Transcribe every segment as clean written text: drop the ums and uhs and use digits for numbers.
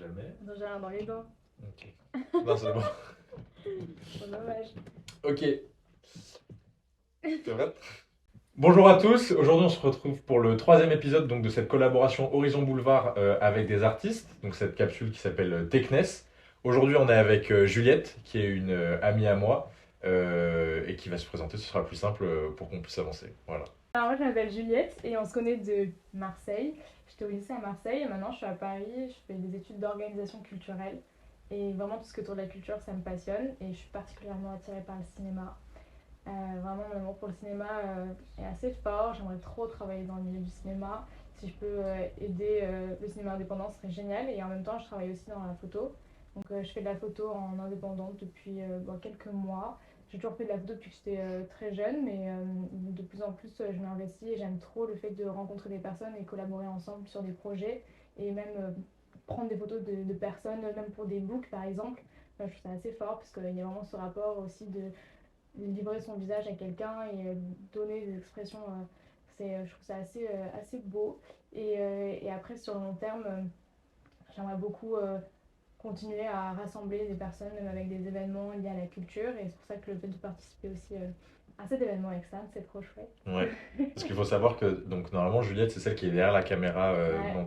Jamais. Attends, j'ai rien dans les dents. Ok. Non, c'est bon. C'est dommage. Ok. T'es prête? Bonjour à tous, aujourd'hui on se retrouve pour le troisième épisode donc, de cette collaboration Horizon Boulevard avec des artistes, donc cette capsule qui s'appelle Techness. Aujourd'hui on est avec Juliette, qui est une amie à moi, et qui va se présenter, ce sera plus simple pour qu'on puisse avancer. Voilà. Alors moi je m'appelle Juliette et on se connaît de Marseille. J'étais au lycée à Marseille et maintenant je suis à Paris, je fais des études d'organisation culturelle. Et vraiment tout ce que autour de la culture ça me passionne et je suis particulièrement attirée par le cinéma. Vraiment mon amour pour le cinéma est assez fort, j'aimerais trop travailler dans le milieu du cinéma. Si je peux aider le cinéma indépendant ce serait génial et en même temps je travaille aussi dans la photo. Donc je fais de la photo en indépendante depuis quelques mois. J'ai toujours fait de la photo depuis que j'étais très jeune, mais de plus en plus je m'investis et j'aime trop le fait de rencontrer des personnes et collaborer ensemble sur des projets et même prendre des photos de personnes, même pour des books par exemple. Je trouve ça assez fort parce qu'il y a vraiment ce rapport aussi de livrer son visage à quelqu'un et donner des expressions. Je trouve ça assez beau. Et après, sur le long terme, j'aimerais beaucoup continuer à rassembler des personnes, même avec des événements liés à la culture. Et c'est pour ça que le fait de participer aussi à cet événement externe, c'est trop chouette. Ouais. Parce qu'il faut savoir que donc normalement Juliette c'est celle qui est derrière la caméra Ouais. dans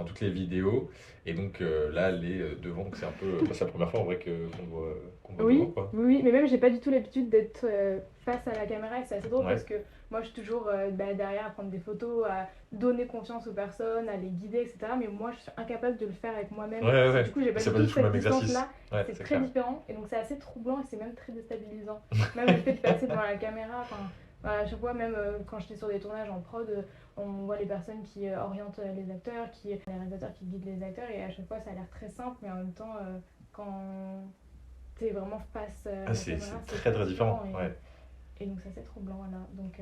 toutes les vidéos et donc là elle est devant donc c'est un peu enfin, c'est la première fois en vrai qu'on voit devant Oui, quoi. oui, oui, mais même j'ai pas du tout l'habitude d'être face à la caméra et c'est assez drôle Ouais. parce que moi je suis toujours derrière à prendre des photos, à donner confiance aux personnes, à les guider, etc. Mais moi je suis incapable de le faire avec Ouais, moi-même. ouais, Et ouais. du coup, j'ai pas C'est du pas tout du tout le cette même exercice. distance-là. Ouais, C'est c'est très clair. différent et donc c'est assez troublant et c'est même très déstabilisant. Même le fait de passer devant la caméra, enfin, voilà, à chaque fois, même quand j'étais sur des tournages en prod, on voit les personnes qui orientent les acteurs, les réalisateurs qui guident les acteurs et à chaque fois ça a l'air très simple, mais en même temps, quand t'es vraiment face à Ah, la caméra, c'est c'est très très très différent. différent Ouais. et donc ça c'est troublant, voilà. Donc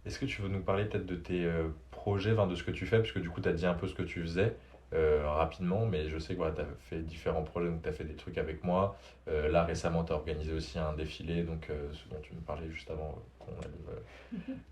Est-ce que tu veux nous parler peut-être de tes projets, enfin, de ce que tu fais, parce que du coup tu as dit un peu ce que tu faisais rapidement, mais je sais que voilà, tu as fait différents projets, donc tu as fait des trucs avec moi. Là récemment tu as organisé aussi un défilé, donc ce dont tu me parlais juste avant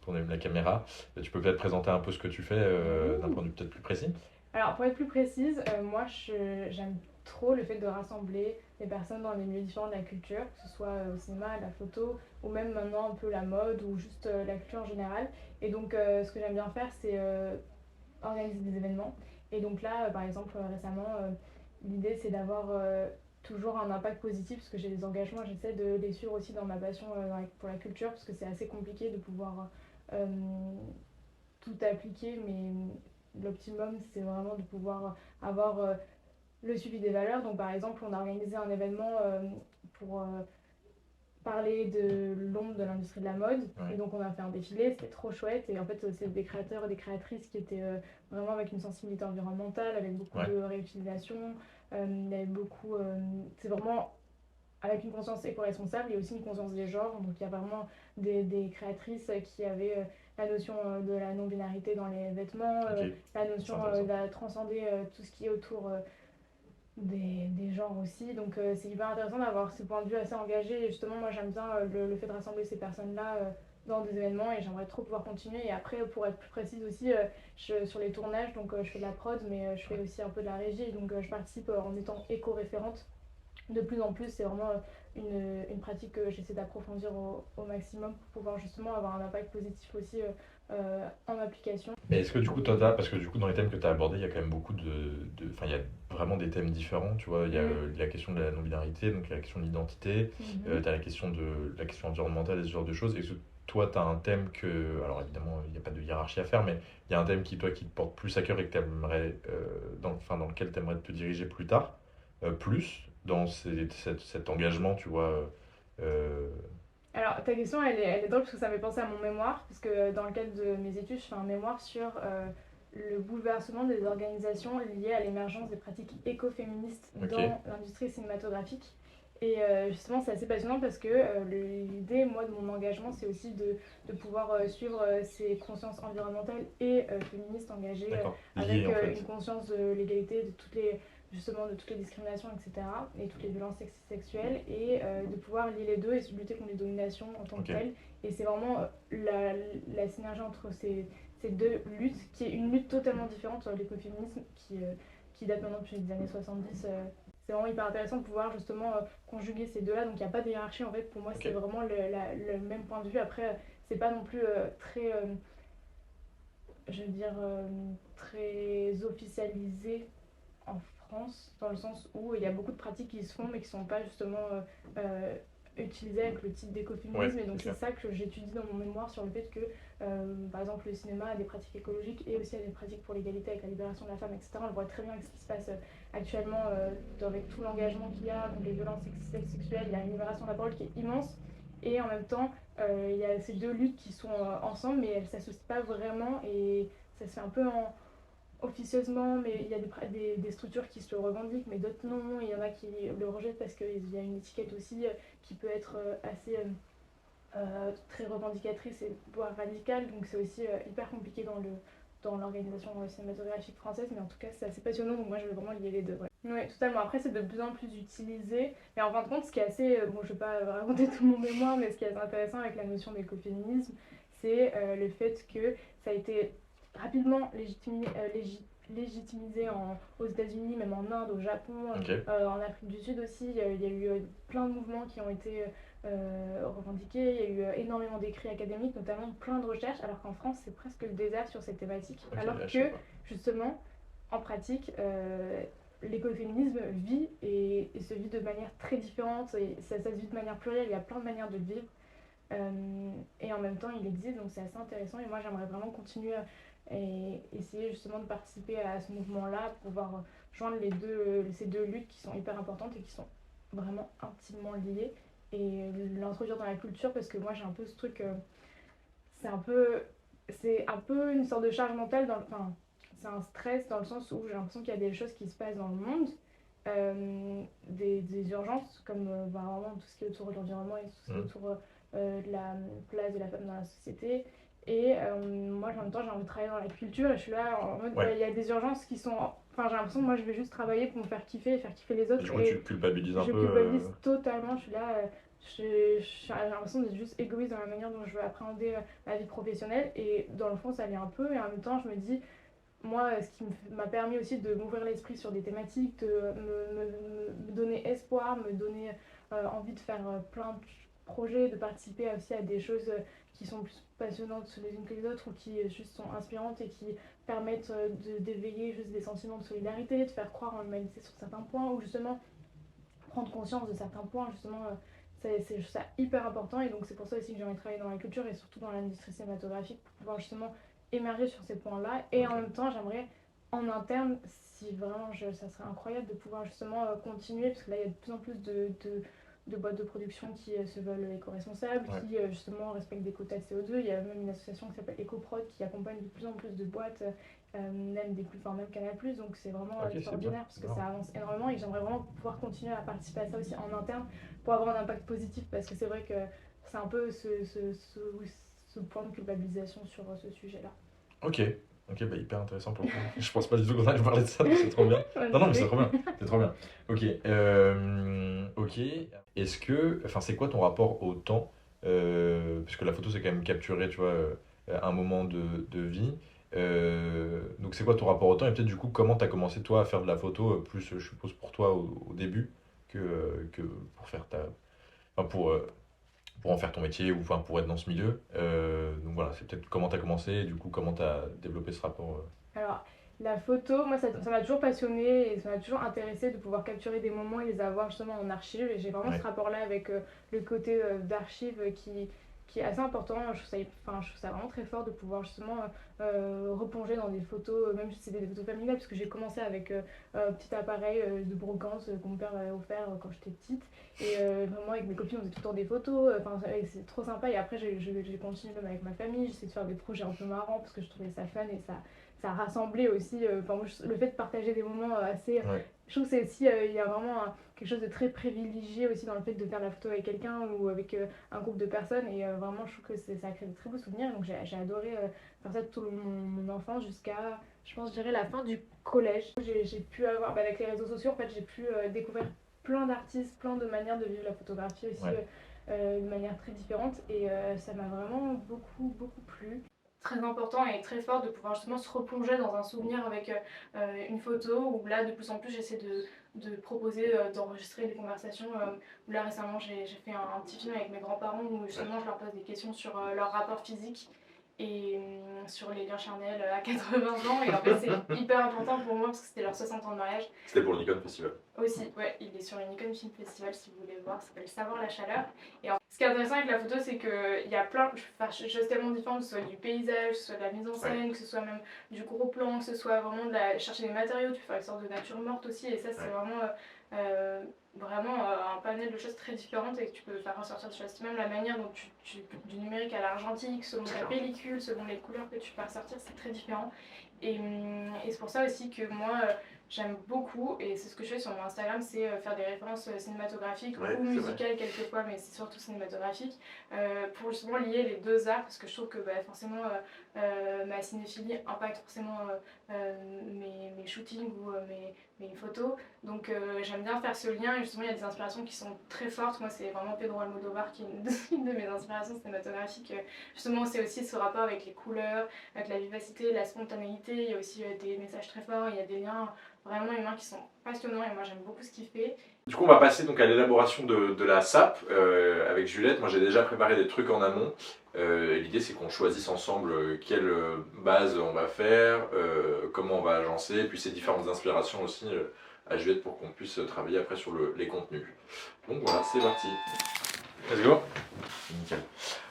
qu'on allume la caméra. Tu peux peut-être présenter un peu ce que tu fais d'un oui. point de vue peut-être plus précis? Alors pour être plus précise, moi j'aime trop le fait de rassembler les personnes dans les milieux différents de la culture, que ce soit au cinéma, la photo, ou même maintenant un peu la mode ou juste la culture en général. Et donc ce que j'aime bien faire c'est organiser des événements. Et donc là, par exemple, récemment, l'idée c'est d'avoir toujours un impact positif parce que j'ai des engagements, j'essaie de les suivre aussi dans ma passion pour la culture parce que c'est assez compliqué de pouvoir euh, tout appliquer, mais l'optimum c'est vraiment de pouvoir avoir le suivi des valeurs. Donc par exemple, on a organisé un événement pour parler de l'ombre de l'industrie de la mode. Ouais. Et donc on a fait un défilé, c'était trop chouette. Et en fait, c'est des créateurs et des créatrices qui étaient vraiment avec une sensibilité environnementale, avec beaucoup Ouais. de réutilisation. Il y avait beaucoup. C'est vraiment avec une conscience éco-responsable et aussi une conscience des genres. Donc il y a vraiment des créatrices qui avaient la notion de la non-binarité dans les vêtements, Ok. la C'est notion intéressant. de transcender tout ce qui est autour des genres aussi. Donc c'est hyper intéressant d'avoir ce point de vue assez engagé. Et justement, moi j'aime bien le fait de rassembler ces personnes-là dans des événements et j'aimerais trop pouvoir continuer. Et après, pour être plus précise aussi, sur les tournages, donc je fais de la prod, mais je fais Ouais. aussi un peu de la régie. Donc je participe en étant éco-référente de plus en plus. C'est vraiment une pratique que j'essaie d'approfondir au maximum pour pouvoir justement avoir un impact positif aussi en application. Mais est-ce que du coup, parce que du coup, dans les thèmes que tu as abordés, il y a quand même beaucoup enfin, il y a vraiment des thèmes différents, tu vois. Il y a la question de la non-binarité, donc il y a la question de l'identité, tu as la question environnementale et ce genre de choses. Est-ce que toi, tu as un thème que, alors évidemment, il n'y a pas de hiérarchie à faire, mais il y a un thème qui, toi, qui te porte plus à cœur et que t'aimerais, enfin, dans lequel tu aimerais te diriger plus tard, plus dans cet engagement, tu vois. euh, Alors, ta question, elle est drôle parce que ça me fait penser à mon mémoire, parce que dans le cadre de mes études, je fais un mémoire sur le bouleversement des organisations liées à l'émergence des pratiques écoféministes ok, dans l'industrie cinématographique. Et justement, c'est assez passionnant parce que l'idée, moi, de mon engagement, c'est aussi de pouvoir suivre ces consciences environnementales et féministes engagées d'accord. Lié, avec en fait. une conscience de l'égalité, de toutes les justement de toutes les discriminations, etc., et toutes les violences sexuelles, et de pouvoir lier les deux et lutter contre les dominations en tant que Ok, telles. Et c'est vraiment la synergie entre ces deux luttes, qui est une lutte totalement différente, l'écoféminisme, qui date maintenant depuis les années 70. C'est vraiment hyper intéressant de pouvoir justement conjuguer ces deux-là. Donc il n'y a pas de hiérarchie en fait. Pour moi, c'est vraiment le même point de vue. Après, c'est pas non plus très, je veux dire, très officialisé en France, dans le sens où il y a beaucoup de pratiques qui se font mais qui ne sont pas justement utilisées avec le titre d'écoféminisme. Et donc c'est ça que j'étudie dans mon mémoire sur le fait que, par exemple, le cinéma a des pratiques écologiques et aussi a des pratiques pour l'égalité avec la libération de la femme, etc. On le voit très bien avec ce qui se passe actuellement avec tout l'engagement qu'il y a contre les violences sexuelles. Il y a une libération de la parole qui est immense. Et en même temps, il y a ces deux luttes qui sont ensemble, mais elles ne s'associent pas vraiment. Et ça se fait un peu officieusement, mais il y a des structures qui se le revendiquent, mais d'autres non. Il y en a qui le rejettent parce qu'il y a une étiquette aussi qui peut être assez très revendicatrice et voire radicale. Donc c'est aussi hyper compliqué dans l'organisation cinématographique française, mais en tout cas c'est assez passionnant, donc moi je vais vraiment lier les deux. Ouais. Oui, totalement. Après, c'est de plus en plus utilisé, mais en fin de compte, ce qui est assez. Bon, je vais pas raconter tout mon mémoire, mais ce qui est assez intéressant avec la notion d'écoféminisme, c'est le fait que ça a été rapidement légitimisé aux États-Unis, même en Inde, au Japon, en Afrique du Sud aussi. Il y a eu plein de mouvements qui ont été revendiqués. Il y a eu énormément d'écrits académiques, notamment plein de recherches, alors qu'en France, c'est presque le désert sur cette thématique. Alors que, justement, en pratique, l'écoféminisme vit et se vit de manière très différente, et ça se vit de manière plurielle, il y a plein de manières de le vivre. Et en même temps, il existe, donc c'est assez intéressant. Et moi, j'aimerais vraiment continuer et essayer justement de participer à ce mouvement-là pour pouvoir joindre ces deux luttes qui sont hyper importantes et qui sont vraiment intimement liées, et l'introduire dans la culture, parce que moi j'ai un peu ce truc, c'est un peu une sorte de charge mentale, enfin c'est un stress dans le sens où j'ai l'impression qu'il y a des choses qui se passent dans le monde, des urgences comme vraiment tout ce qui est autour de l'environnement et tout ce qui est autour de la place de la femme dans la société. Et moi, en même temps, j'ai envie de travailler dans la culture et je suis là en mode, il y a des urgences qui sont. Enfin, j'ai l'impression que moi, je vais juste travailler pour me faire kiffer et faire kiffer les autres. Du coup, tu culpabilises un peu. Je culpabilise totalement. Je suis là, j'ai l'impression d'être juste égoïste dans la manière dont je veux appréhender ma vie professionnelle. Et dans le fond, ça l'est un peu. Et en même temps, je me dis, moi, ce qui m'a permis aussi de m'ouvrir l'esprit sur des thématiques, de me donner espoir, me donner envie de faire plein de projets, de participer aussi à des choses qui sont plus passionnantes les unes que les autres, ou qui juste sont inspirantes et qui permettent d'éveiller juste des sentiments de solidarité, de faire croire en l'humanité sur certains points, ou justement prendre conscience de certains points, justement. C'est juste ça hyper important, et donc c'est pour ça aussi que j'ai envie de travailler dans la culture et surtout dans l'industrie cinématographique pour pouvoir justement émerger sur ces points-là. Et en même temps, j'aimerais en interne, si vraiment ça serait incroyable de pouvoir justement continuer, parce que là il y a de plus en plus de boîtes de production qui se veulent éco-responsables, qui justement respectent des quotas de CO2. Il y a même une association qui s'appelle EcoProd qui accompagne de plus en plus de boîtes, même Canal+, donc c'est vraiment extraordinaire parce que ça avance énormément, et j'aimerais vraiment pouvoir continuer à participer à ça aussi en interne pour avoir un impact positif, parce que c'est vrai que c'est un peu ce point de culpabilisation sur ce sujet-là. Ok, bah hyper intéressant pour le coup. Je pense pas du tout qu'on allait parler de ça, donc c'est trop bien. Non, mais c'est trop bien, c'est trop bien. Ok, ok. Est-ce que, enfin, c'est quoi ton rapport au temps? Parce que la photo, c'est quand même capturer, tu vois, un moment de vie. Donc c'est quoi ton rapport au temps? Et peut-être du coup, comment t'as commencé toi à faire de la photo, plus je suppose pour toi au début, que pour faire enfin, pour en faire ton métier, ou enfin pour être dans ce milieu. Donc voilà, c'est peut-être comment tu as commencé et du coup comment tu as développé ce rapport. Alors, la photo, moi ça m'a toujours passionnée et ça m'a toujours intéressé de pouvoir capturer des moments et les avoir justement en archive. Et j'ai vraiment ce rapport-là avec le côté d'archive qui est assez important. Je trouve ça vraiment très fort de pouvoir justement replonger dans des photos, même si c'était des photos familiales, parce que j'ai commencé avec un petit appareil de brocante que mon père m'avait offert quand j'étais petite. Et vraiment avec mes copines on faisait tout le temps des photos, c'est trop sympa. Et après j'ai continué même avec ma famille, j'essaie de faire des projets un peu marrants parce que je trouvais ça fun et ça rassemblait aussi. Le fait de partager des moments assez. Je trouve que c'est aussi, il y a vraiment quelque chose de très privilégié aussi dans le fait de faire la photo avec quelqu'un ou avec un groupe de personnes. Et vraiment, je trouve que ça crée de très beaux souvenirs. Donc j'ai adoré faire ça toute mon enfance jusqu'à, je pense, je dirais la fin du collège. J'ai pu avoir, avec les réseaux sociaux, en fait, j'ai pu découvrir plein d'artistes, plein de manières de vivre la photographie aussi. De manière très différente, et ça m'a vraiment beaucoup plu. très important et très fort de pouvoir justement se replonger dans un souvenir avec une photo, où là de plus en plus j'essaie de proposer d'enregistrer des conversations. Où là récemment j'ai fait un petit film avec mes grands-parents où justement je leur pose des questions sur leur rapport physique et sur les liens charnels à 80 ans. Et en fait c'est hyper important pour moi parce que c'était leur 60 ans de mariage. C'était pour le Nikon Festival. Aussi, ouais, il est sur le Nikon Film Festival si vous voulez voir, ça s'appelle Savoir la chaleur. Et ce qui est intéressant avec la photo, c'est qu'il y a plein de choses tellement différentes, que ce soit du paysage, que ce soit de la mise en scène, que ce soit même du gros plan, que ce soit vraiment chercher des matériaux, tu peux faire une sorte de nature morte aussi, et ça c'est vraiment un panel de choses très différentes et que tu peux faire ressortir des choses. Même la manière dont du numérique à l'argentique, selon la pellicule, selon les couleurs que tu peux ressortir, c'est très différent. Et c'est pour ça aussi que moi j'aime beaucoup, et c'est ce que je fais sur mon Instagram, c'est faire des références cinématographiques ou musicales quelquefois, mais c'est surtout cinématographique, pour justement lier les deux arts, parce que je trouve que forcément ma cinéphilie impacte forcément mes shootings ou mes photos, donc j'aime bien faire ce lien, et justement il y a des inspirations qui sont très fortes. Moi c'est vraiment Pedro Almodovar qui est une de mes inspirations cinématographiques, justement c'est aussi ce rapport avec les couleurs, avec la vivacité, la spontanéité, il y a aussi des messages très forts, il y a des liens vraiment humains qui sont passionnants, et moi j'aime beaucoup ce qu'il fait. Du coup on va passer donc à l'élaboration de la SAP avec Juliette. Moi j'ai déjà préparé des trucs en amont. L'idée c'est qu'on choisisse ensemble quelle base on va faire, comment on va agencer, et puis ces différentes inspirations aussi à Juliette pour qu'on puisse travailler après sur les contenus. Donc voilà, c'est parti. Let's go. Nickel.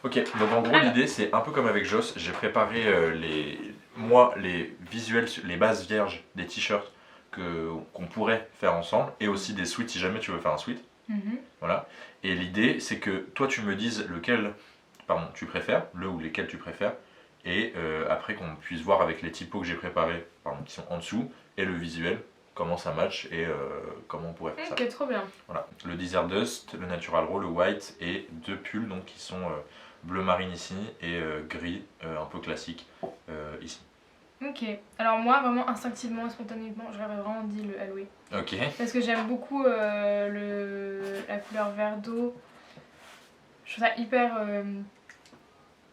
Ok, donc en gros l'idée c'est un peu comme avec Joss, j'ai préparé les visuels, les bases vierges des t-shirts qu'on pourrait faire ensemble, et aussi des suites si jamais tu veux faire un suite. Voilà. Et l'idée c'est que toi tu me dises lequel tu préfères, le ou lesquels tu préfères, et après qu'on puisse voir avec les typos que j'ai préparés, qui sont en dessous, et le visuel, comment ça match et comment on pourrait faire ça. Ok, trop bien. Voilà, le Desert Dust, le Natural Raw, le White, et deux pulls donc, qui sont bleu marine ici et gris un peu classique ici. Ok, alors moi vraiment instinctivement, spontanément, j'aurais vraiment dit le Aloe. Ok. Parce que j'aime beaucoup la couleur vert d'eau. Je trouve ça hyper...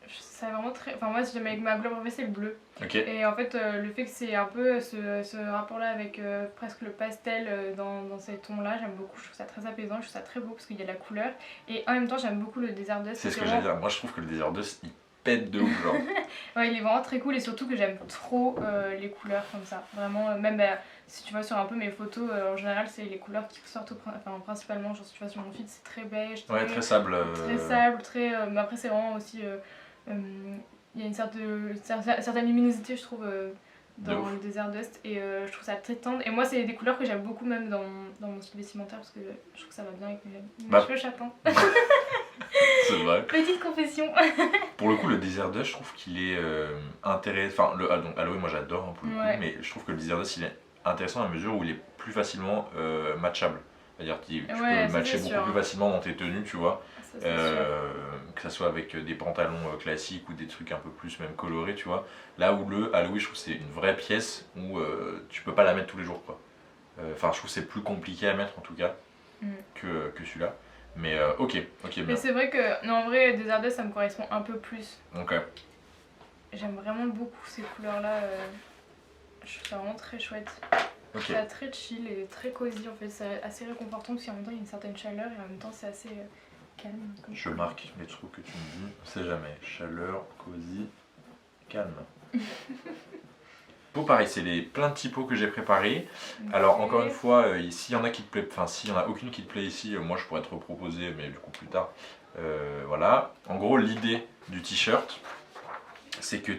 c'est vraiment très... Enfin moi si j'aime avec ma couleur préférée c'est le bleu. Okay. Et en fait le fait que c'est un peu ce rapport là avec presque le pastel dans ces tons là, j'aime beaucoup, je trouve ça très apaisant, je trouve ça très beau parce qu'il y a la couleur. Et en même temps j'aime beaucoup le Desert Dust. C'est ce que j'allais dire, moi je trouve que le Desert Dust il pète de ouf genre. Ouais, il est vraiment très cool, et surtout que j'aime trop les couleurs comme ça. Vraiment, même si tu vois sur un peu mes photos, en général c'est les couleurs qui sortent principalement, genre si tu vois sur mon feed c'est très beige, très sable. Très sable, mais après c'est vraiment aussi... il y a une certaine luminosité je trouve dans le Desert Dust, et je trouve ça très tendre. Et moi c'est des couleurs que j'aime beaucoup même dans mon style vestimentaire, parce que je trouve que ça va bien avec mes cheveux châtains. C'est vrai. Petite confession. Pour le coup, le Desert Dust, je trouve qu'il est intéressant. Enfin, donc Aloe, moi j'adore pour le coup, mais je trouve que le Desert Dust il est intéressant à mesure où il est plus facilement matchable. C'est-à-dire que tu peux le matcher beaucoup plus facilement dans tes tenues, tu vois. Que ça soit avec des pantalons classiques ou des trucs un peu plus même colorés, tu vois. Là où le Aloe, je trouve que c'est une vraie pièce où tu peux pas la mettre tous les jours, quoi. Enfin, je trouve que c'est plus compliqué à mettre en tout cas que celui-là. Mais ok, bien. Mais c'est vrai que, non, en vrai, Desert Dust ça me correspond un peu plus. Ok. J'aime vraiment beaucoup ces couleurs-là. Je trouve ça vraiment très chouette. Okay. C'est très chill et très cosy en fait. C'est assez réconfortant parce qu'en même temps il y a une certaine chaleur et en même temps c'est assez calme. Je marque les trucs que tu me dis. On sait jamais. Chaleur, cosy, calme. Bon, pareil, c'est plein de typos que j'ai préparés. Okay. Alors encore une fois, s'il y en a qui te plaît, enfin s'il y en a aucune qui te plaît ici, moi je pourrais te reproposer, mais du coup plus tard. Voilà. En gros, l'idée du t-shirt, c'est que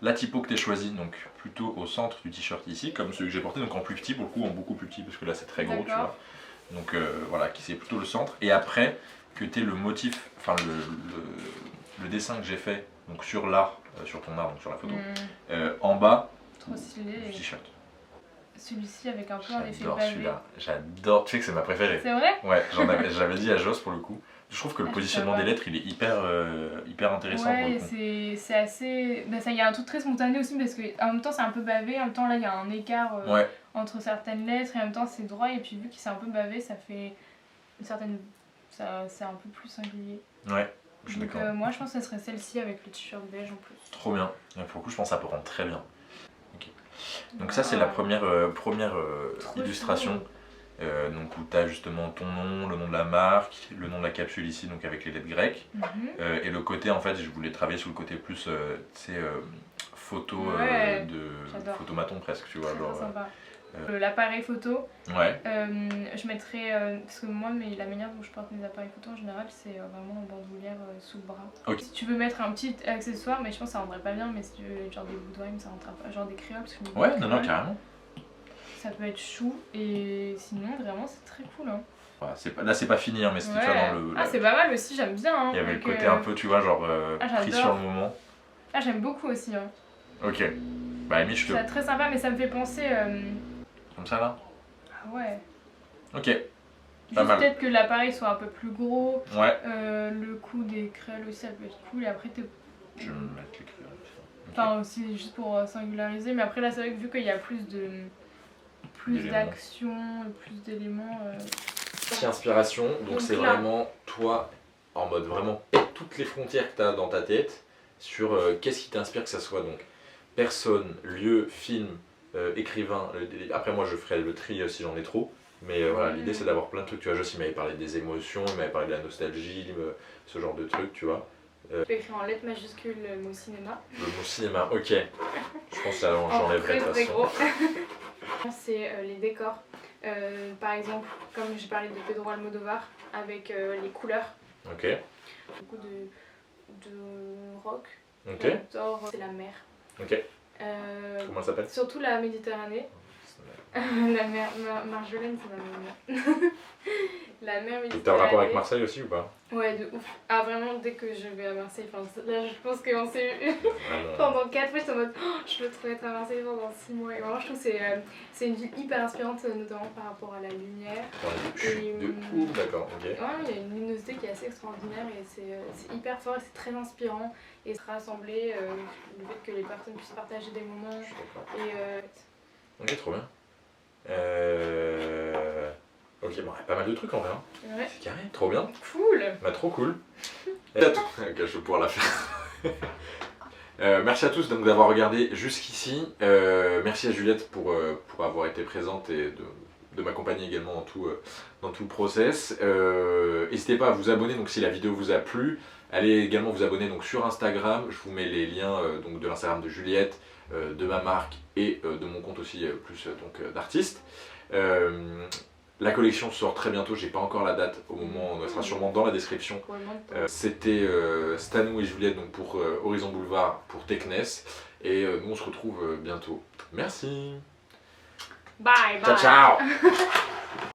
la typo que tu as choisie, donc plutôt au centre du t-shirt ici, comme celui que j'ai porté, donc en plus petit, pour le coup en beaucoup plus petit, parce que là c'est très gros, tu vois. Donc voilà, qui c'est plutôt le centre. Et après, que tu aies le motif, enfin le dessin que j'ai fait, donc sur l'art, sur ton art, donc sur la photo, en bas. Trop stylé. Du t-shirt. Celui-ci avec un peu un effet bavé. J'adore celui-là, j'adore, tu sais que c'est ma préférée. C'est vrai? Ouais, j'avais dit à Joss pour le coup. Je trouve que le positionnement des lettres il est hyper intéressant pour le coup. Ouais, c'est assez... il y a un truc très spontané aussi parce qu'en même temps c'est un peu bavé, en même temps là il y a un écart entre certaines lettres et en même temps c'est droit, et puis vu que c'est un peu bavé ça fait une certaine... c'est un peu plus singulier. Ouais. Je suis Donc d'accord. moi je pense que ce serait celle-ci avec le t-shirt beige en plus. Trop bien. Et pour le coup, je pense que ça peut rendre très bien. Ok. Donc ça, c'est la première illustration. Donc où tu as justement ton nom, le nom de la marque, le nom de la capsule ici, donc avec les lettres grecques. Et le côté, en fait, je voulais travailler sur le côté plus, photo, photomaton presque, tu vois. Genre, sympa. L'appareil photo, ouais. je mettrais, parce que moi la manière dont je porte mes appareils photo en général c'est vraiment en bandoulière sous le bras. Okay. Si tu veux mettre un petit accessoire, mais je pense que ça rendrait pas bien, mais si tu veux genre des boudoirs, ça rendra pas, genre des créoles. Parce que ouais, non, carrément. Ça peut être chou, et sinon vraiment c'est très cool. Hein. Ouais, là c'est pas fini, hein, mais c'était dans le... Ah c'est pas mal aussi, j'aime bien. Hein, il y avait le côté un peu, tu vois, genre pris sur le moment. Ah j'aime beaucoup aussi. Hein. Ok. Bah Amy, je te... C'est très sympa, mais ça me fait penser... Comme ça là? Ah ouais. Ok. Juste peut-être que l'appareil soit un peu plus gros. Ouais. Le coup des créoles aussi, ça peut être cool. Et après, je vais me mettre les créoles. Okay. Enfin, aussi juste pour singulariser. Mais après, là, c'est vrai que vu qu'il y a plus d'action, plus d'éléments. Inspiration, donc c'est vraiment toi en mode vraiment toutes les frontières que tu as dans ta tête sur qu'est-ce qui t'inspire, que ça soit donc personne, lieu, film, écrivain. Après, moi je ferai le tri si j'en ai trop. Mais voilà, l'idée c'est d'avoir plein de trucs. Tu vois, Joss il m'avait parlé des émotions, il m'avait parlé de la nostalgie, ce genre de trucs, tu vois. Je vais écrire en lettres majuscules le mot cinéma. Le mot cinéma, ok. Je pense que j'enlèverai de toute façon. C'est les décors. Par exemple, comme j'ai parlé de Pedro Almodovar, avec les couleurs. Ok. Beaucoup de rock. Ok. J'adore, c'est la mer. Ok. Comment elle s'appelle? Surtout la Méditerranée. La mer Marjolaine, c'est ma mère. La mer Méditerranée. T'as un rapport avec Marseille aussi ou pas? Ouais, de ouf. Ah, vraiment, dès que je vais à Marseille, là, je pense qu'on s'est eu pendant 4 mois, j'étais en mode je veux trop être à Marseille pendant 6 mois. Et vraiment, je trouve que c'est une ville hyper inspirante, notamment par rapport à la lumière. De ouf, d'accord, ok. Ouais, il y a une luminosité qui est assez extraordinaire et c'est hyper fort et c'est très inspirant. Et se rassembler, le fait que les personnes puissent partager des moments. Ok, trop bien. Ok, bon, il y a pas mal de trucs en vrai. Hein. Ouais. C'est carré, trop bien. Cool. Bah, trop cool. Ok, je vais pouvoir la faire. Merci à tous d'avoir regardé jusqu'ici. Merci à Juliette pour avoir été présente et de m'accompagner également dans tout le process. N'hésitez pas à vous abonner donc, si la vidéo vous a plu. Allez également vous abonner donc, sur Instagram. Je vous mets les liens donc, de l'Instagram de Juliette, de ma marque et de mon compte aussi plus d'artiste. La collection sort très bientôt, j'ai pas encore la date au moment, elle sera sûrement dans la description. C'était Stanou et Juliette donc pour Horizon Boulevard pour Tekness et nous on se retrouve bientôt. Merci. Bye bye. Ciao ciao.